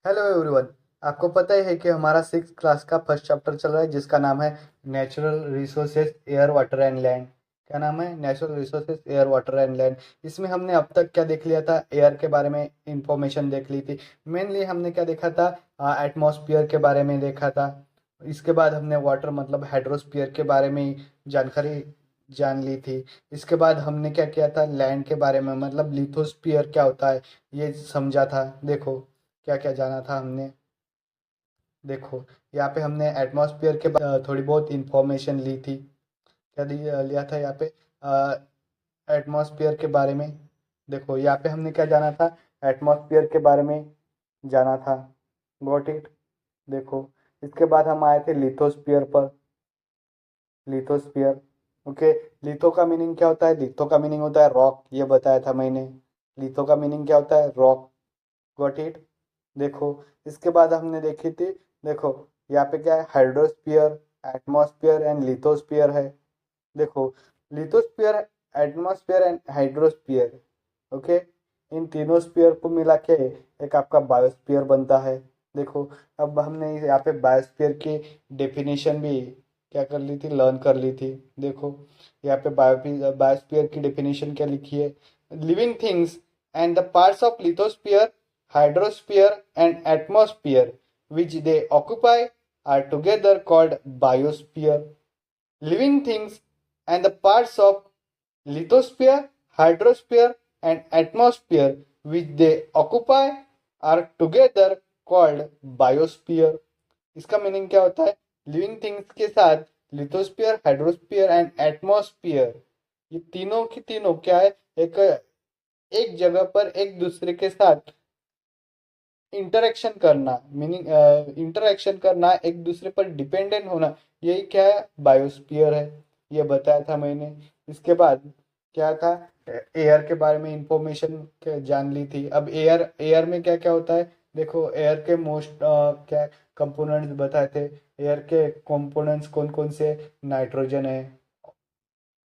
Hello everyone. आपको पता ही है कि हमारा सिक्स क्लास का फर्स्ट चैप्टर चल रहा है जिसका नाम है natural resources air water and land. क्या नाम है? Natural resources air water and land. इसमें हमने अब तक क्या देख लिया था? एयर के बारे में इंफॉर्मेशन देख ली थी। मेनली हमने क्या देखा था? एटमॉस्फेयर के बारे में देखा था। इसके बाद हमने वाटर मतलब हाइड्रोस्फीयर के बारे में जानकारी जान ली थी। इसके बाद हमने क्या किया था? लैंड के बारे में मतलब लिथोस्फीयर क्या होता है ये समझा था। देखो क्या क्या जाना था हमने। देखो यहाँ पे हमने एटमॉस्फेयर के थोड़ी बहुत इंफॉर्मेशन ली थी। क्या लिया था यहाँ पे? एटमॉस्फेयर के बारे में। देखो यहाँ पे हमने क्या जाना था? एटमॉस्फेयर के बारे में जाना था। Got it. देखो इसके बाद हम आए थे लिथोस्फीयर पर। लिथोस्फीयर। ओके। लिथो का मीनिंग क्या होता है? लिथो का मीनिंग होता है रॉक, ये बताया था मैंने। लिथो का मीनिंग क्या होता है? रॉक। Got it. देखो इसके बाद हमने देखी थी। देखो यहाँ पे क्या है? हाइड्रोस्फीयर, एटमॉस्फेयर एंड लिथोस्फीयर है। देखो lithosphere, atmosphere and hydrosphere. Okay. इन तीनों स्फीयर को मिला के एक आपका बायोस्फीयर बनता है। देखो अब हमने यहाँ पे बायोस्फीयर की डेफिनेशन भी क्या कर ली थी? लर्न कर ली थी। देखो यहाँ पे बायोस्फीयर की डेफिनेशन क्या लिखी है? Living things and the parts of lithosphere, hydrosphere and atmosphere which they occupy are together called biosphere. Living things and the parts of lithosphere, hydrosphere and atmosphere which they occupy are together called biosphere. इसका meaning क्या होता है? Living things के साथ lithosphere, hydrosphere and atmosphere, ये तीनों की तीनों क्या है? एक एक जगह पर एक दूसरे के साथ इंटरेक्शन करना, मीनिंग इंटरेक्शन करना, एक दूसरे पर डिपेंडेंट होना, यही क्या है? बायोस्फीयर है। ये बताया था मैंने। इसके बाद क्या था? एयर के बारे में इंफॉर्मेशन जान ली थी। अब एयर, एयर में क्या क्या होता है? देखो एयर के मोस्ट क्या कंपोनेंट्स बताए थे। एयर के कंपोनेंट्स कौन कौन से? नाइट्रोजन है।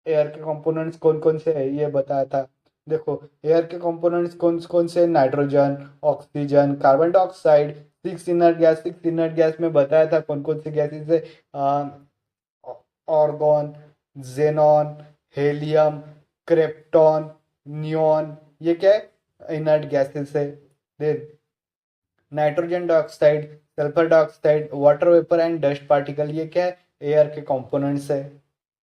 एयर के कंपोनेंट्स कौन कौन से है ये बताया था। देखो एयर के कंपोनेंट्स कौन कौन से? Nitrogen, oxygen, carbon dioxide, six inert gas. Six inert gas में बताया था कौन कौन सी गैसेस है? Argon, xenon, helium, krypton, neon, ये क्या है? इनर्ट गैसेस है। Then nitrogen dioxide, sulphur dioxide, water vapour and dust particle, ये क्या है? एयर के कंपोनेंट्स है।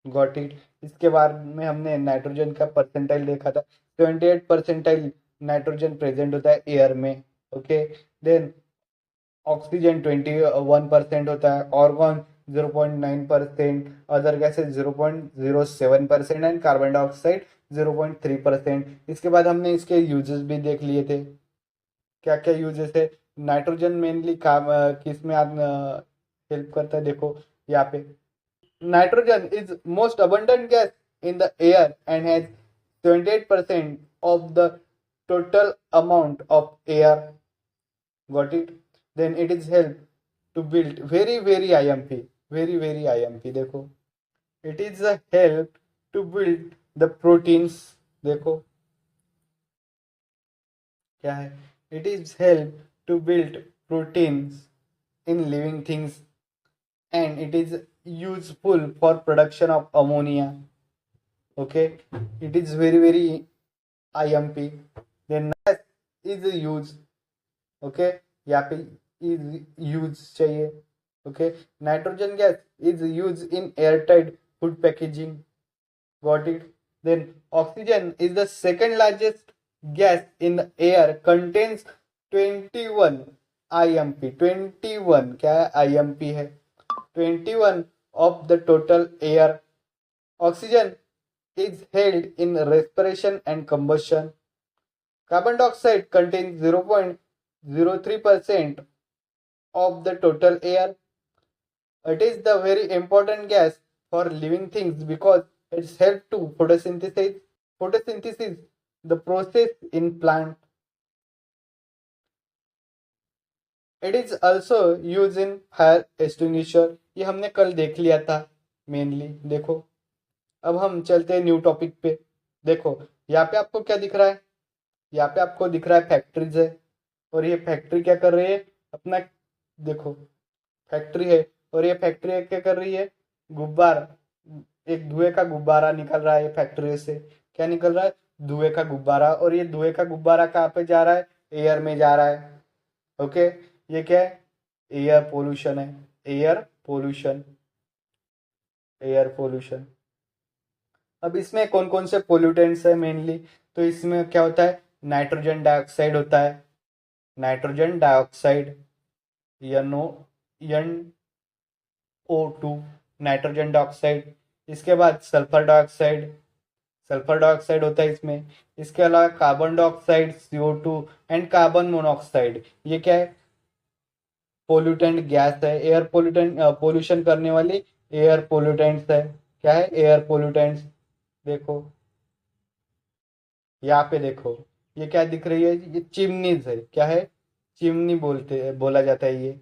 Got it. इसके बाद में हमने नाइट्रोजन का परसेंटाइल देखा था। 78% नाइट्रोजन प्रेजेंट होता है एयर में। ओके। देन ऑक्सीजन 21% होता है, organ 0.9%, other gases 0.07% and carbon dioxide 0.3%। इसके बाद हमने इसके यूजेस भी देख लिए थे। क्या क्या यूजेस है? नाइट्रोजन मेनली काम किस में हेल्प करता है? देखो यहाँ पे nitrogen is most abundant gas in the air and has 78% of the total amount of air. Got it? Then it is help to build very IMP. Very IMP. देखो it is a help to build the proteins. देखो क्या है? It is help to build proteins in living things and it is useful for production of ammonia. Okay, it is very IMP. then gas is used. Okay, यहाँ पे is use चाहिए। Okay, nitrogen gas is used in airtight food packaging. Got it? Then oxygen is the second largest gas in the air, contains 21 IMP। 21 क्या है? IMP है। 21 of the total air. Oxygen is held in respiration and combustion. Carbon dioxide contains 0.03% of the total air. It is the very important gas for living things because it helps to photosynthesis. Photosynthesis, the process in plant. It is also used in fire extinguisher. ये हमने कल देख लिया था mainly. देखो अब हम चलते हैं न्यू टॉपिक पे। देखो यहाँ पे आपको क्या दिख रहा है? यहाँ पे आपको दिख रहा है फैक्ट्रीज है। और ये फैक्ट्री क्या कर रही है, अपना देखो फैक्ट्री है, और ये फैक्ट्री क्या कर रही है, गुब्बारा, एक धुएं का गुब्बारा निकल रहा है फैक्ट्री से। क्या निकल रहा है, धुएं का गुब्बारा, और ये धुएं का गुब्बारा कहाँ पे जा रहा है, एयर में जा रहा है। ओके, ये क्या है, एयर पोल्यूशन है, एयर पोल्यूशन, एयर पोल्यूशन। अब इसमें कौन कौन से पोल्यूटेंट्स है मेनली, तो इसमें क्या होता है, नाइट्रोजन डाइऑक्साइड होता है, nitrogen dioxide, NO NO2, nitrogen dioxide. इसके बाद सल्फर डाइऑक्साइड, सल्फर डाइऑक्साइड होता है इसमें। इसके अलावा carbon dioxide, CO2 and carbon monoxide, ये क्या है, पोल्यूटेंट गैस है, एयर पोल्यूटेंट, पोल्यूशन करने वाली एयर पोल्यूटेंट्स है। क्या है, एयर पोल्यूटेंट्स। देखो यहाँ पे देखो, ये क्या दिख रही है, ये चिमनीज है। क्या है, चिमनी बोलते हैं, बोला जाता है ये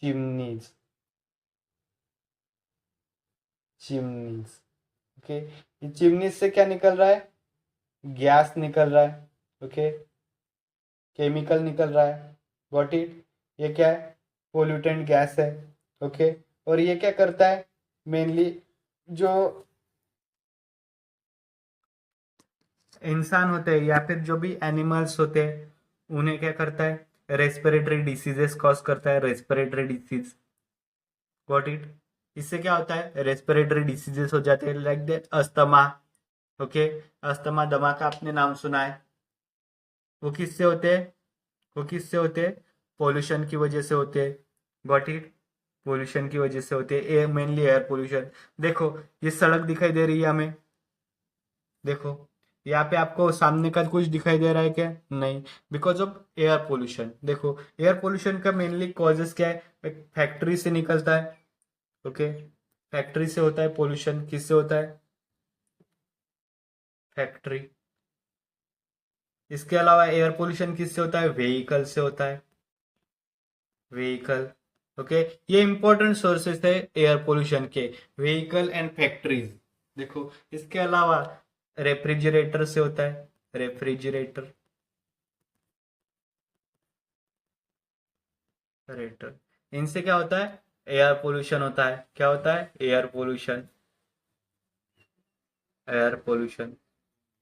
चिमनीज, चिमनीज। ओके, ये चिमनीज से क्या निकल रहा है, गैस निकल रहा है। ओके, केमिकल निकल रहा है। गॉट इट, ये क्या है, पोल्यूटेंट गैस है। ओके, और ये क्या करता है, मेनली जो इंसान होते हैं या फिर जो भी एनिमल्स होते हैं उन्हें क्या करता है, रेस्पिरेटरी डिसीजेस कॉज करता है, रेस्पिरेटरी डिसीज। गॉट इट, इससे क्या होता है, रेस्पिरेटरी डिसीजेस हो जाते हैं, like that asthma. Okay, asthma, दमा का आपने नाम सुना है, वो किससे होते हैं, वो किससे होते हैं, पोल्यूशन की वजह से होते हैं। गॉट इट, पोल्यूशन की वजह से होते हैं, एयर, मेनली एयर पोल्यूशन। देखो ये सड़क दिखाई दे रही है हमें, देखो यहाँ पे आपको सामने का कुछ दिखाई दे रहा है क्या, नहीं, बिकॉज ऑफ एयर पोल्यूशन। देखो एयर पोल्यूशन का मेनली कॉजेस क्या है, एक फैक्ट्री से निकलता है। ओके, फैक्ट्री से होता है पोल्यूशन, किससे होता है, फैक्ट्री। इसके अलावा एयर पोल्यूशन किससे होता है, व्हीकल से होता है, व्हीकल। ओके, ये इंपॉर्टेंट सोर्सेस है एयर पोल्यूशन के, व्हीकल एंड फैक्ट्रीज। देखो इसके अलावा रेफ्रिजरेटर से होता है, रेफ्रिजरेटर, रेटर, इनसे क्या होता है, एयर पोल्यूशन होता है। क्या होता है, air pollution, air pollution.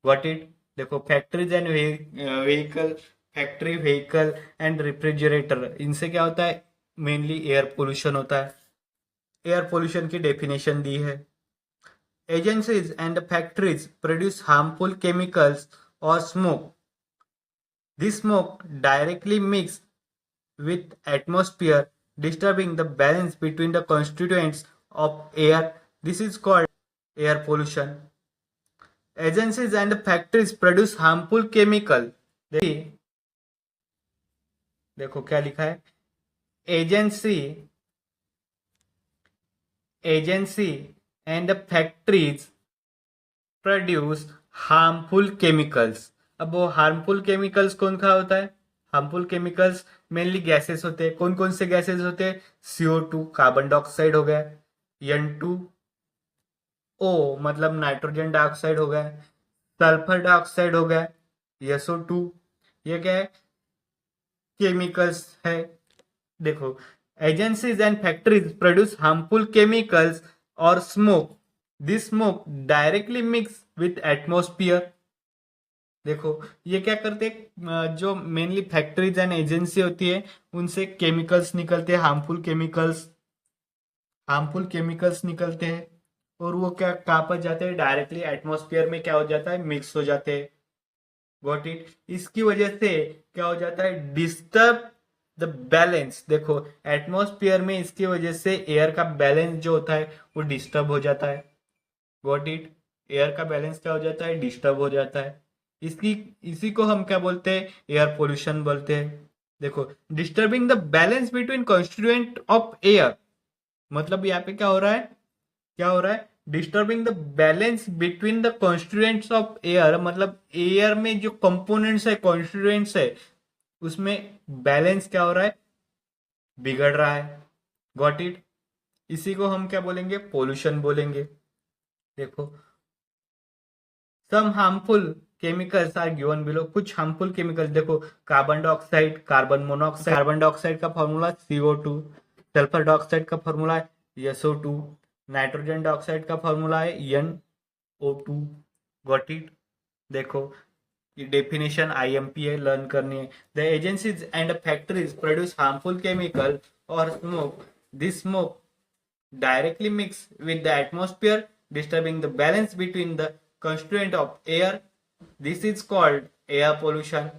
What it, देखो factories and vehicle, factory, vehicle and refrigerator, इनसे क्या होता है, मेनली एयर पोल्यूशन होता है। एयर पोल्यूशन की डेफिनेशन दी है, agencies and factories produce harmful chemicals or smoke. This smoke directly mixes with atmosphere, disturbing the balance between the constituents of air. This is called air pollution. Agencies and factories produce harmful chemical. देखो क्या लिखा है, agency, agency and factories produce harmful chemicals. अब वो harmful chemicals कौन सा होता है, हार्मफुल केमिकल्स मेनली गैसेस होते हैं। कौन कौन से गैसेस होते हैं, CO2 कार्बन डाइऑक्साइड हो गया, N2O मतलब नाइट्रोजन डाइऑक्साइड हो गया, सल्फर डाइऑक्साइड हो गया, SO2। ये क्या है, केमिकल्स है। देखो agencies and factories produce harmful chemicals और smoke, this smoke directly mix with atmosphere. देखो ये क्या करते हैं, जो मेनली फैक्ट्रीज एंड एजेंसी होती है उनसे केमिकल्स निकलते हैं, हार्मफुल केमिकल्स, हार्मफुल केमिकल्स निकलते हैं, और वो क्या कहाँ पर जाते हैं, डायरेक्टली एटमोस्फियर में क्या हो जाता है, मिक्स हो जाते हैं। गॉट इट, इसकी वजह से क्या हो जाता है, डिस्टर्ब द बैलेंस। देखो एटमोस्फियर में इसकी वजह से एयर का बैलेंस जो होता है वो डिस्टर्ब हो जाता है। गॉट इट, एयर का बैलेंस क्या हो जाता है, डिस्टर्ब हो जाता है। इसकी, इसी को हम क्या बोलते हैं, एयर पोल्यूशन बोलते हैं। देखो disturbing the balance between constituent of air, मतलब यहाँ पे क्या हो रहा है, क्या हो रहा है, disturbing the balance between the constituents of air, मतलब एयर में जो कंपोनेंट्स है, कॉन्स्टिट्यूएंट्स है, उसमें बैलेंस क्या हो रहा है, बिगड़ रहा है। गॉट इट, इसी को हम क्या बोलेंगे, पोल्यूशन बोलेंगे। देखो some harmful chemicals are given below. कुछ हार्मफुल केमिकल्स देखो, carbon dioxide, carbon monoxide. Carbon dioxide का फॉर्मूला CO2, सल्फर डाइऑक्साइड का फॉर्मूला है SO2, नाइट्रोजन डाइऑक्साइड का फॉर्मूला है NO2। Got it. देखो ये डेफिनेशन IMP है, लर्न करनी है। The agencies and factories produce harmful chemical और smoke, this smoke directly mix with the atmosphere, disturbing the balance between the constituent of air. This is called air pollution.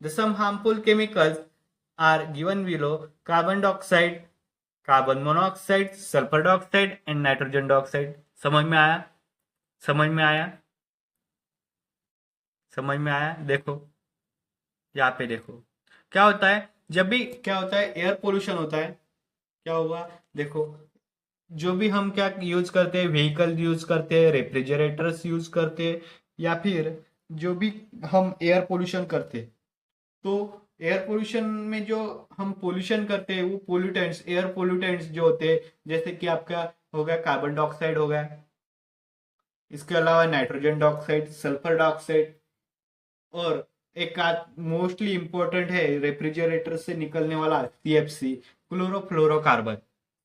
The some harmful chemicals are given below: carbon dioxide, carbon monoxide, sulfur dioxide and nitrogen dioxide. समझ में आया? समझ में आया? समझ में आया? देखो यहाँ पे देखो क्या होता है, जब भी क्या होता है एयर पोल्यूशन होता है, क्या होगा देखो, जो भी हम क्या यूज करते हैं, व्हीकल यूज करते हैं, रेफ्रिजरेटर्स यूज करते हैं, या फिर जो भी हम एयर पोल्यूशन करते हैं, तो एयर पोल्यूशन में जो हम पोल्यूशन करते हैं वो पोल्यूटेंट्स, एयर पोल्यूटेंट्स जो होते हैं, जैसे कि आपका हो गया कार्बन डाइऑक्साइड हो गया, इसके अलावा नाइट्रोजन डाइऑक्साइड, सल्फर डाइऑक्साइड, और एक मोस्टली इंपॉर्टेंट है रेफ्रिजरेटर से निकलने वाला CFC, क्लोरोफ्लोरोकार्बन,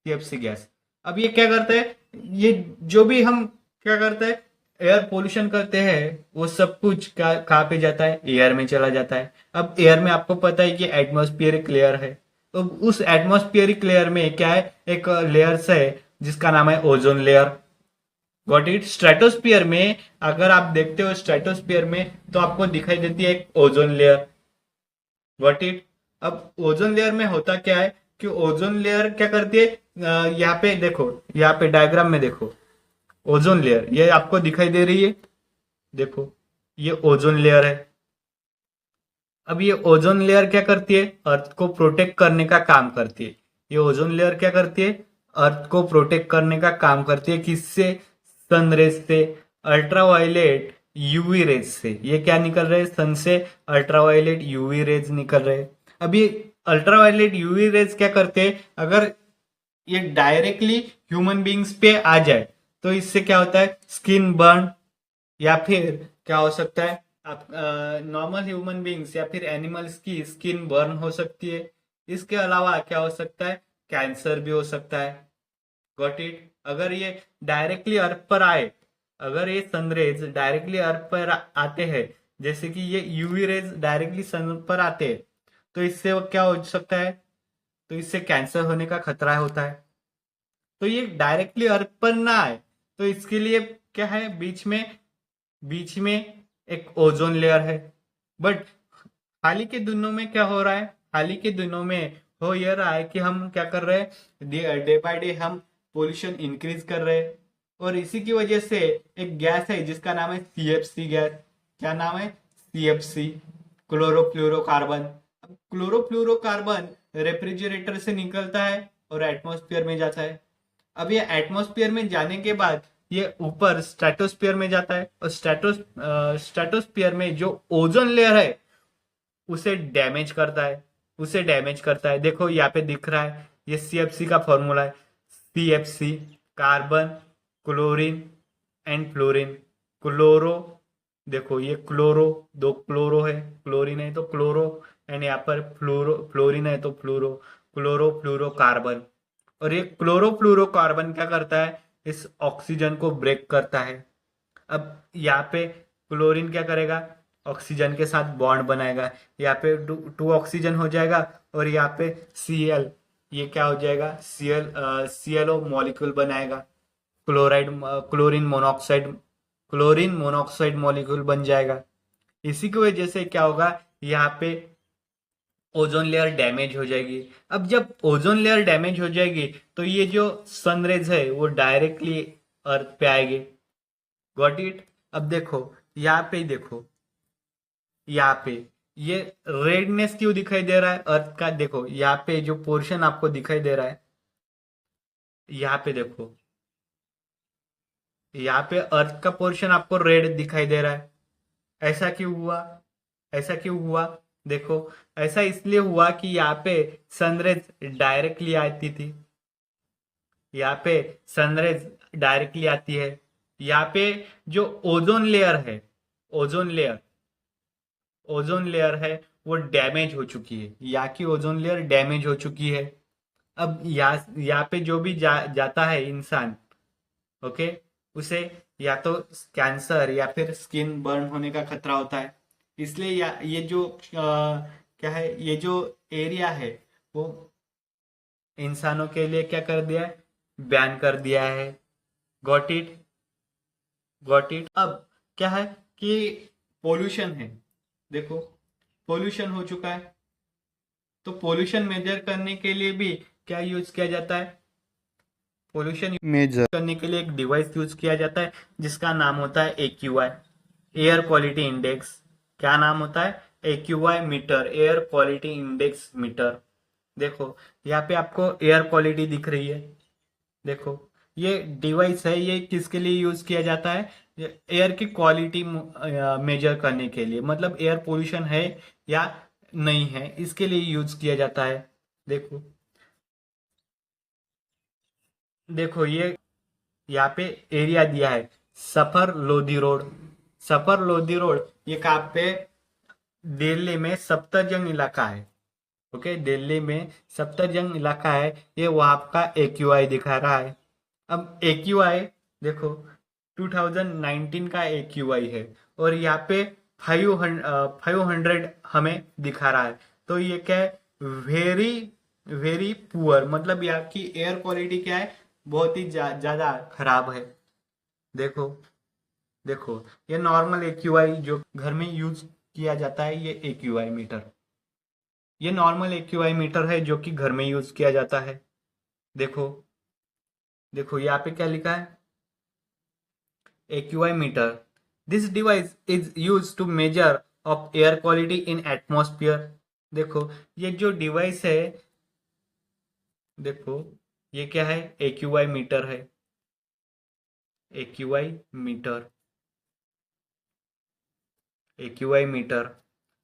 CFC गैस। अब ये क्या करता है, ये जो भी हम क्या करते हैं एयर पोल्यूशन करते हैं, वो सब कुछ कहाँ पे जाता है, एयर में चला जाता है। अब एयर में आपको पता है कि एटमॉस्फेरिक लेयर है, तो उस एटमॉस्फेरिक लेयर में क्या है, एक लेयर्स है जिसका नाम है ozone layer. Got it. Stratosphere में अगर आप देखते हो, स्ट्रेटोस्फियर में तो आपको दिखाई देती है एक ओजोन लेयर। Got it. अब ओजोन लेयर में होता क्या है कि ओजोन लेयर क्या करती है, यहाँ पे देखो, यहाँ पे डायग्राम में देखो, ओजोन लेयर ये आपको दिखाई दे रही है, देखो ये ओजोन लेयर है। अब ये ओजोन लेयर क्या करती है, अर्थ को प्रोटेक्ट करने का काम करती है। ये ओजोन लेयर क्या करती है, अर्थ को प्रोटेक्ट करने का काम करती है, किससे, सन रेज से, अल्ट्रावायलेट यूवी रेज से। ये क्या निकल रहे हैं, सन से अल्ट्रावायलेट यूवी रेज निकल रहे हैं। अब ये अल्ट्रावायलेट यूवी रेज क्या करते हैं, अगर ये डायरेक्टली ह्यूमन बींग्स पे आ जाए तो इससे क्या होता है, स्किन बर्न, या फिर क्या हो सकता है, आप नॉर्मल ह्यूमन बींग्स या फिर एनिमल्स की स्किन बर्न हो सकती है। इसके अलावा क्या हो सकता है, कैंसर भी हो सकता है। Got it. अगर ये डायरेक्टली अर्थ पर आए, अगर ये सनरेज डायरेक्टली अर्थ पर आते हैं, जैसे कि ये यूवी रेज डायरेक्टली सन पर आते हैं, तो इससे वो क्या हो सकता है, तो इससे कैंसर होने का खतरा होता है। तो ये डायरेक्टली अर्थ पर ना आए, तो इसके लिए क्या है, बीच में एक ओजोन लेयर है। बट हाल ही के दिनों में क्या हो रहा है, हाल ही के दिनों में हो यह रहा है कि हम क्या कर रहे हैं, डे बाय डे हम पोल्यूशन इंक्रीज कर रहे हैं, और इसी की वजह से एक गैस है जिसका नाम है CFC गैस। क्या नाम है, CFC, क्लोरोफ्लोरोकार्बन। अब क्लोरोफ्लोरोकार्बन रेफ्रिजरेटर से निकलता है और एटमॉस्फेयर में जाता है। अब ये एटमॉस्फेयर में जाने के बाद ये ऊपर स्ट्रेटोस्फीयर में जाता है, और स्ट्रेटोस्फीयर में जो ओजोन लेयर है उसे डैमेज करता है। देखो यहाँ पे दिख रहा है, ये CFC का फॉर्मूला है, CFC, carbon, chlorine and fluorine. Chloro, देखो ये क्लोरो, दो क्लोरो है, क्लोरीन है तो क्लोरो, एंड यहाँ पर फ्लोरीन है तो फ्लोरो, क्लोरोफ्लोरोकार्बन। और ये क्लोरोफ्लोरोकार्बन क्या करता है, इस ऑक्सीजन को ब्रेक करता है। अब यहाँ पे क्लोरीन क्या करेगा, ऑक्सीजन के साथ बॉन्ड बनाएगा, यहाँ पे टू ऑक्सीजन हो जाएगा, और यहाँ पे Cl, ये क्या हो जाएगा, ClO मॉलिक्यूल बनाएगा, क्लोराइड क्लोरीन मोनोऑक्साइड मॉलिक्यूल बन जाएगा। इसी की वजह से क्या होगा, यहाँ पे ओजोन लेयर डैमेज हो जाएगी। अब जब ओजोन लेयर डैमेज हो जाएगी तो ये जो सनरेज है वो डायरेक्टली अर्थ पे आएगी। Got it. अब देखो यहाँ पे ही देखो, यहाँ पे ये रेडनेस क्यों दिखाई दे रहा है अर्थ का, देखो यहाँ पे जो पोर्शन आपको दिखाई दे रहा है, यहाँ पे देखो, यहाँ पे अर्थ का पोर्शन आपको रेड दिखाई दे रहा है। ऐसा क्यों हुआ, ऐसा क्यों हुआ, देखो ऐसा इसलिए हुआ कि यहाँ पे सनरेज डायरेक्टली आती थी, यहाँ पे सनरेज डायरेक्टली आती है। यहाँ पे जो ओजोन लेयर है, ओजोन लेयर है वो डैमेज हो चुकी है, यहाँ की ओजोन लेयर डैमेज हो चुकी है। अब यहाँ पे जो भी जाता है इंसान, ओके, उसे या तो कैंसर या फिर स्किन बर्न होने का खतरा होता है। इसलिए ये जो क्या है, ये जो एरिया है वो इंसानों के लिए क्या कर दिया है, बैन कर दिया है। Got it, got it. अब क्या है कि पोल्यूशन है, देखो पोल्यूशन हो चुका है, तो पोल्यूशन मेजर करने के लिए भी क्या यूज किया जाता है, पोल्यूशन मेजर करने के लिए एक डिवाइस यूज किया जाता है जिसका नाम होता है AQI, एयर क्वालिटी इंडेक्स। क्या नाम होता है, AQI meter, air quality index meter. देखो यहाँ पे आपको एयर क्वालिटी दिख रही है, देखो ये डिवाइस है, ये किसके लिए यूज किया जाता है, एयर की क्वालिटी मेजर करने के लिए, मतलब एयर पोल्यूशन है या नहीं है, इसके लिए यूज किया जाता है। देखो, देखो ये यहाँ पे एरिया दिया है, सफर लोधी रोड। सफर लोधी रोड ये कहाँ पे, दिल्ली में सफ्दरजंग इलाका है। ओके, दिल्ली में सफ्दरजंग इलाका है, ये वहाँ का AQI दिखा रहा है। अब AQI देखो 2019 का AQI है, और यहाँ पे 500 हमें दिखा रहा है। तो ये क्या है, वेरी वेरी पुअर, मतलब यहाँ की एयर क्वालिटी क्या है, बहुत ही ज्यादा खराब है। देखो, देखो ये नॉर्मल AQI जो घर में यूज किया जाता है, ये AQI मीटर, ये नॉर्मल AQI मीटर है जो कि घर में यूज किया जाता है। देखो, देखो यहाँ पे क्या लिखा है, AQI meter, this device is use to measure of air quality in atmosphere. देखो ये जो डिवाइस है, देखो ये क्या है, AQI मीटर है, AQI मीटर, AQI मीटर।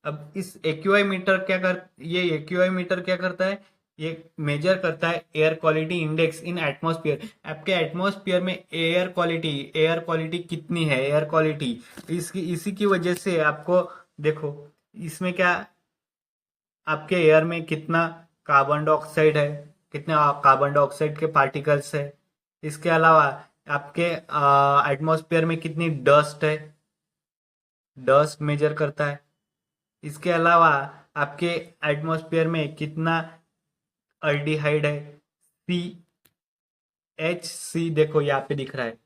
अब इस AQI मीटर ये AQI मीटर क्या करता है, ये मेजर करता है एयर क्वालिटी इंडेक्स इन एटमॉस्फेयर। आपके एटमॉस्फेयर में एयर क्वालिटी कितनी है, एयर क्वालिटी, इसी की वजह से आपको, देखो इसमें क्या, आपके एयर में कितना कार्बन डाइऑक्साइड है, कितने कार्बन डाइऑक्साइड के पार्टिकल्स है। इसके अलावा आपके एटमॉस्फेयर में कितनी डस्ट है, डस्ट मेजर करता है। इसके अलावा आपके एटमॉस्फेयर में कितना अल्डिहाइड है, CH, देखो यहाँ पे दिख रहा है,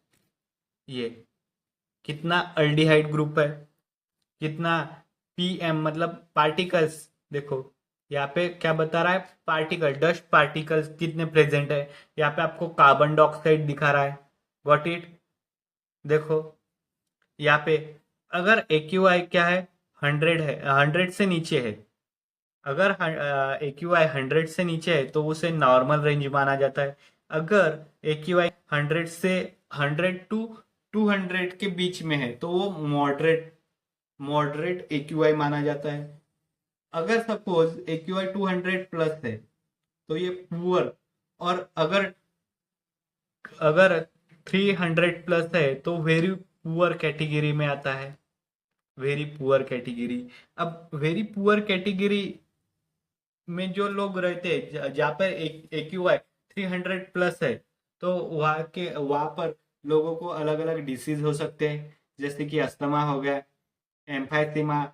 ये कितना अल्डिहाइड ग्रुप है, कितना PM मतलब पार्टिकल्स। देखो यहाँ पे क्या बता रहा है, पार्टिकल, डस्ट पार्टिकल्स कितने प्रेजेंट है, यहाँ पे आपको कार्बन डाइऑक्साइड दिखा रहा है। Got it. देखो यहाँ पे अगर AQI क्या है, 100 है, 100 से नीचे है, अगर AQI 100 से नीचे है तो उसे नॉर्मल रेंज माना जाता है। अगर AQI 100 से 100 to 200 के बीच में है तो वो मॉडरेट AQI माना जाता है। अगर सपोज AQI 200 प्लस है तो ये पुअर, और अगर अगर 300 प्लस है तो वेरी पुअर कैटेगरी में आता है, वेरी पुअर कैटेगरी। अब वेरी पुअर कैटेगरी में जो लोग रहते हैं, जहाँ पर AQI 300 प्लस है, तो वहाँ पर लोगों को अलग अलग डिसीज हो सकते हैं, जैसे कि अस्थमा हो गया, एम्फाइसीमा,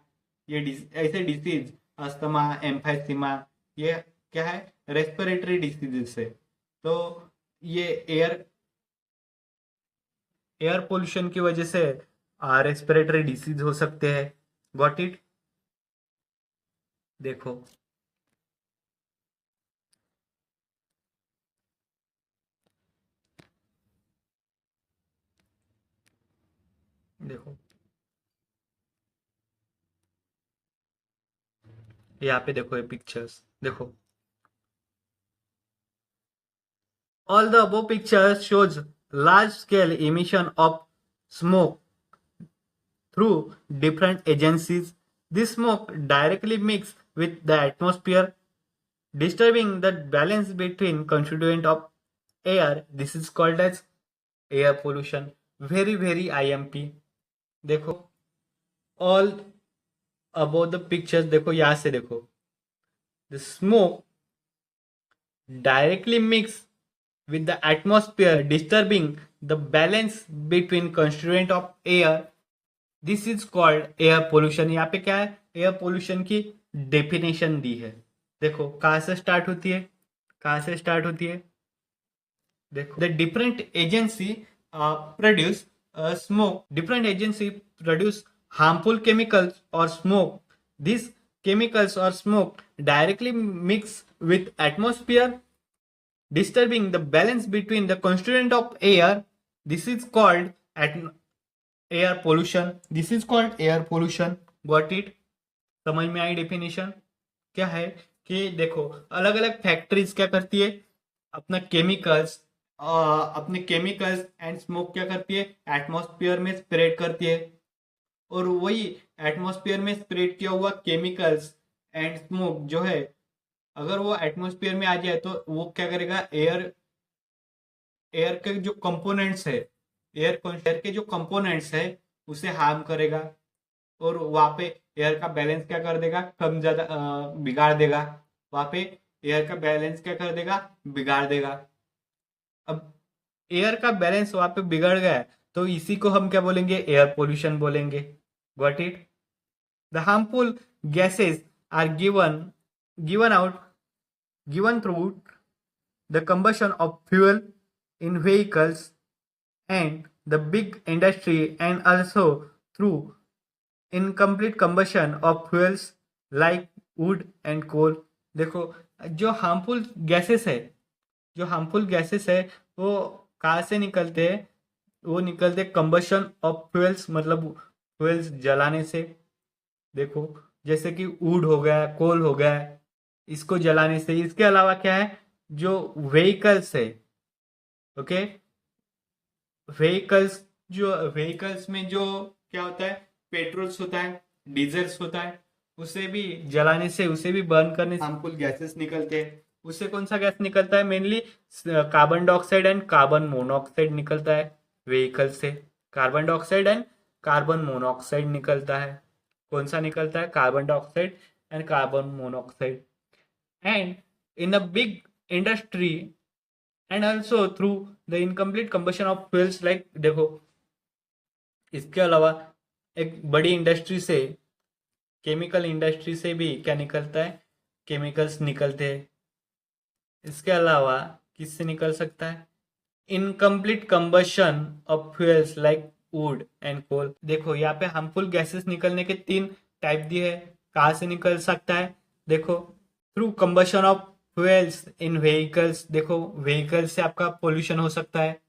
ये ऐसे डिसीज, अस्थमा, एम्फाइसीमा, ये क्या है, रेस्पिरेटरी डिसीजेस है। तो ये एयर पोल्यूशन की वजह से रेस्पिरेटरी डिसीज हो सकते हैं। Got it. देखो, देखो यहाँ पे देखो, ये पिक्चर्स देखो, all the above pictures shows large scale emission of smoke through different agencies. This smoke directly mixes with the atmosphere, disturbing the balance between constituent of air. This is called as air pollution. Very IMP. देखो all about the pictures, देखो यहाँ से देखो, the smoke directly mix with the atmosphere, disturbing the balance between constituent of air. This is called air pollution. यहाँ पे क्या है, air pollution की डेफिनेशन दी है। देखो कहाँ से स्टार्ट होती है, कहाँ से स्टार्ट होती है, देखो, the different agency produce smoke, different agency produce harmful chemicals और smoke, this chemicals or smoke directly mix with atmosphere, disturbing the balance between the constituent of air. This is called air pollution. This is called air pollution. Got it? समझ में आई definition? क्या है कि देखो अलग अलग factories क्या करती है, अपने केमिकल्स एंड स्मोक क्या करती है, एटमॉस्फेयर में स्प्रेड करती है, और वही एटमॉस्फेयर में स्प्रेड किया हुआ केमिकल्स एंड स्मोक जो है, अगर वो एटमॉस्फेयर में आ जाए तो वो क्या करेगा, एयर के जो कंपोनेंट्स है, एयर के जो कंपोनेंट्स है उसे हार्म करेगा, और वहां पे एयर का बैलेंस क्या कर देगा, कम ज्यादा बिगाड़ देगा, वहां पे एयर का बैलेंस क्या कर देगा, बिगाड़ देगा। अब एयर का बैलेंस वहां पे बिगड़ गया है तो इसी को हम क्या बोलेंगे, एयर पोल्यूशन बोलेंगे। Got it? The harmful gases are given through the combustion of fuel in vehicles and the big industry, and also through incomplete combustion of fuels like wood and coal। देखो जो harmful gases है, जो harmful gases है वो कहाँ से निकलते हैं, वो निकलते कंबशन ऑफ फ्यूल्स, मतलब फ्यूल्स जलाने से। देखो जैसे कि वुड हो गया, कोल हो गया, इसको जलाने से। इसके अलावा क्या है, जो व्हीकल्स है, ओके, व्हीकल्स में जो क्या होता है, पेट्रोल्स होता है, डीजल्स होता है, उसे भी जलाने से, उसे भी बर्न करने से हार्मफुल गैसेस निकलते हैं। उससे कौन सा गैस निकलता है, mainly carbon dioxide and carbon monoxide निकलता है व्हीकल से। Carbon dioxide and carbon monoxide निकलता है। कौन सा निकलता है, carbon dioxide and carbon monoxide. And in a big industry and also through the incomplete combustion of fuels like, देखो इसके अलावा एक बड़ी इंडस्ट्री से, केमिकल इंडस्ट्री से भी क्या निकलता है, केमिकल्स निकलते हैं। इसके अलावा किससे निकल सकता है, incomplete combustion of fuels like wood and coal. देखो यहाँ पे हार्मफुल गैसेस निकलने के 3 टाइप दिए हैं, कहाँ से निकल सकता है, देखो through combustion of fuels in vehicles, देखो व्हीकल से आपका पोल्यूशन हो सकता है।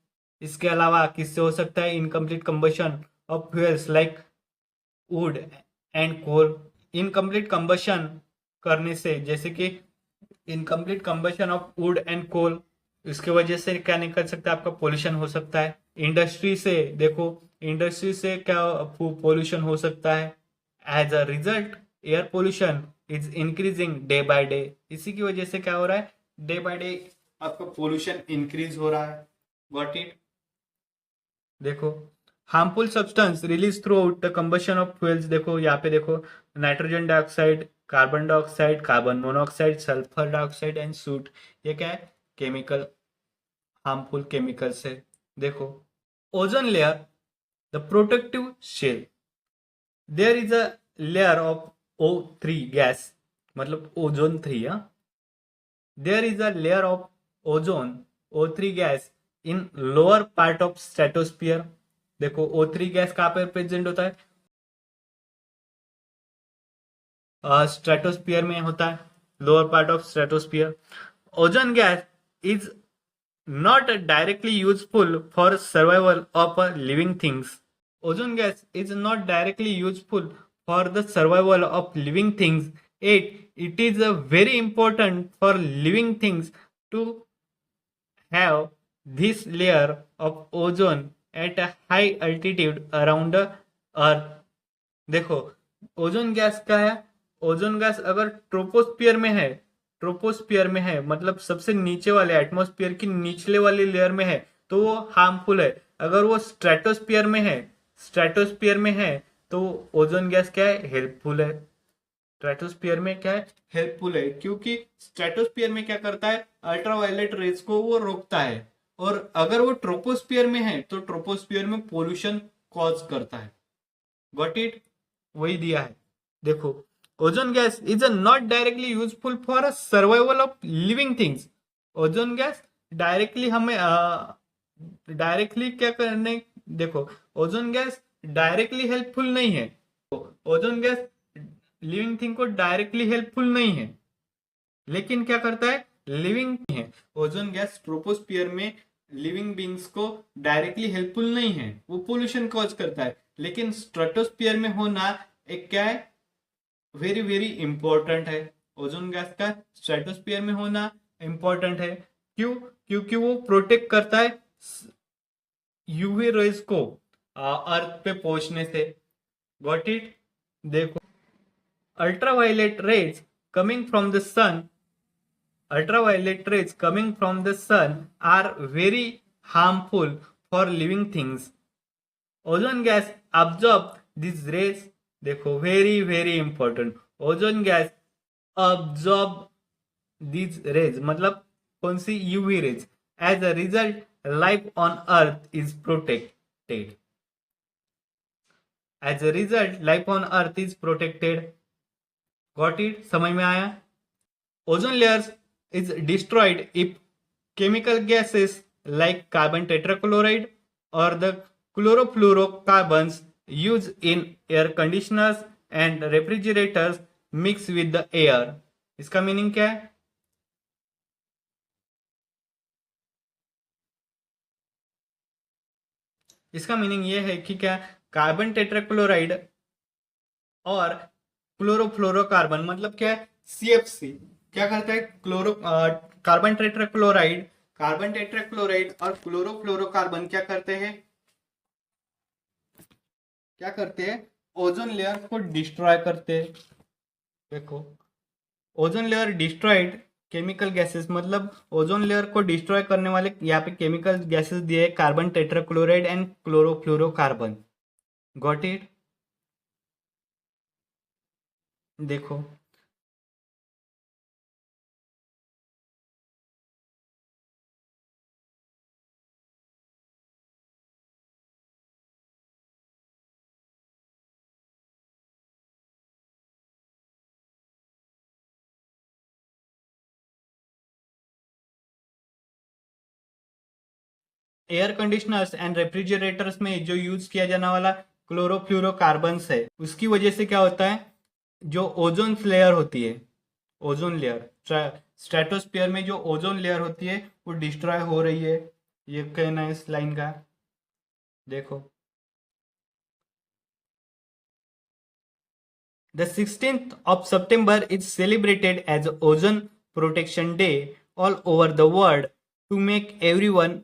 इसके अलावा किससे हो सकता है, incomplete combustion of fuels like wood and coal. Incomplete combustion करने से, जैसे कि incomplete combustion of wood and coal, इसके वजह से क्या निकल सकता है, आपका पोल्यूशन हो सकता है। इंडस्ट्री से, देखो इंडस्ट्री से क्या पोल्यूशन हो सकता है, as a result air pollution is increasing day by day. इसी की वजह से क्या हो रहा है, डे बाय डे आपका पोल्यूशन इंक्रीज हो रहा है। Got it? देखो harmful substance release throughout the combustion of fuels, देखो यहाँ पे देखो nitrogen dioxide, carbon dioxide, carbon monoxide, sulphur dioxide and soot, ये क्या है, केमिकल, हार्मफुल केमिकल्स है। देखो ozone layer, the protective shell, there is a layer of O3 gas, मतलब ओजोन 3, हाँ, there is a layer of ozone O3 gas in lower part of stratosphere. देखो O3 gas कहाँ पे present होता है, stratosphere में होता है, lower part of stratosphere. Ozone gas is not directly useful for survival of living things. Ozone gas is not directly useful for the survival of living things. It is very important for living things to have this layer of ozone at a high altitude around the earth। देखो ozone gas क्या है, ozone gas अगर troposphere में है, troposphere में है मतलब सबसे नीचे वाले एटमॉस्फेयर की निचले वाली लेयर में है तो वो हार्मफुल है। अगर वो स्ट्रेटोस्फियर में है, स्ट्रेटोस्फियर में है तो ओजोन गैस क्या है, हेल्पफुल है। स्ट्रेटोस्फीयर में क्या है, हेल्पफुल है, क्योंकि स्ट्रेटोस्फीयर में क्या करता है, अल्ट्रावायलेट रेज को वो रोकता है। और अगर वो ट्रोपोस्फीयर में है तो ट्रोपोस्फीयर में पोल्यूशन कॉज करता है। गॉट इट, वही दिया है। देखो, ozone gas is not directly useful for survival of living things. Ozone gas directly हमें डायरेक्टली क्या करने, देखो ओजोन गैस डायरेक्टली हेल्पफुल नहीं है। ओजोन गैस लिविंग थिंग को डायरेक्टली हेल्पफुल नहीं है, लेकिन क्या करता है, लिविंग है। ओजोन गैस ट्रोपोस्फियर में लिविंग बींग्स को डायरेक्टली हेल्पफुल नहीं है, वो पोल्यूशन कॉज करता है। लेकिन स्ट्रेटोस्फियर में होना एक क्या है, वेरी वेरी इंपॉर्टेंट है। ओजोन गैस का स्ट्रेटोस्फियर में होना इंपॉर्टेंट है। क्यों? क्योंकि वो प्रोटेक्ट करता है यूवी रेज को अर्थ पे पहुंचने से। Got it. देखो, ultraviolet rays coming from the sun ultraviolet rays coming from the sun are very harmful for living things. Ozone gas absorb these rays. देखो, very very important, ozone gas absorb these rays, मतलब कौन सी, UV rays. As a result life on earth is protected. As a result life on earth is protected. Got it, समझ में आया। Ozone layers is destroyed if chemical gases like carbon tetrachloride or the chlorofluorocarbons used in air conditioners and refrigerators mix with the air. इसका meaning क्या है? इसका meaning ये है कि क्या, कार्बन टेट्राक्लोराइड और क्लोरोफ्लोरोकार्बन, मतलब क्या है, सीएफसी, क्या करता है, कार्बन टेट्राक्लोराइड और क्लोरोफ्लोरोकार्बन क्या करते हैं, ओजोन लेयर को डिस्ट्रॉय करते हैं। देखो, ozone layer destroyed chemical gases, मतलब ओजोन लेयर को डिस्ट्रॉय करने वाले यहाँ पे केमिकल गैसेस दिए, carbon tetrachloride and chlorofluorocarbon. Got it. देखो, एयर कंडीशनर्स एंड रेफ्रिजरेटर्स में जो यूज किया जाने वाला क्लोरोफ्लोरोकार्बन्स है, उसकी वजह से क्या होता है, जो ओजोन लेयर होती है, ओजोन लेयर स्ट्रेटोस्फीयर में जो ओजोन लेयर होती है वो डिस्ट्रॉय हो रही है। ये कहना है इस लाइन का। देखो, the 16th of September is celebrated as Ozone Protection Day all over the world to make everyone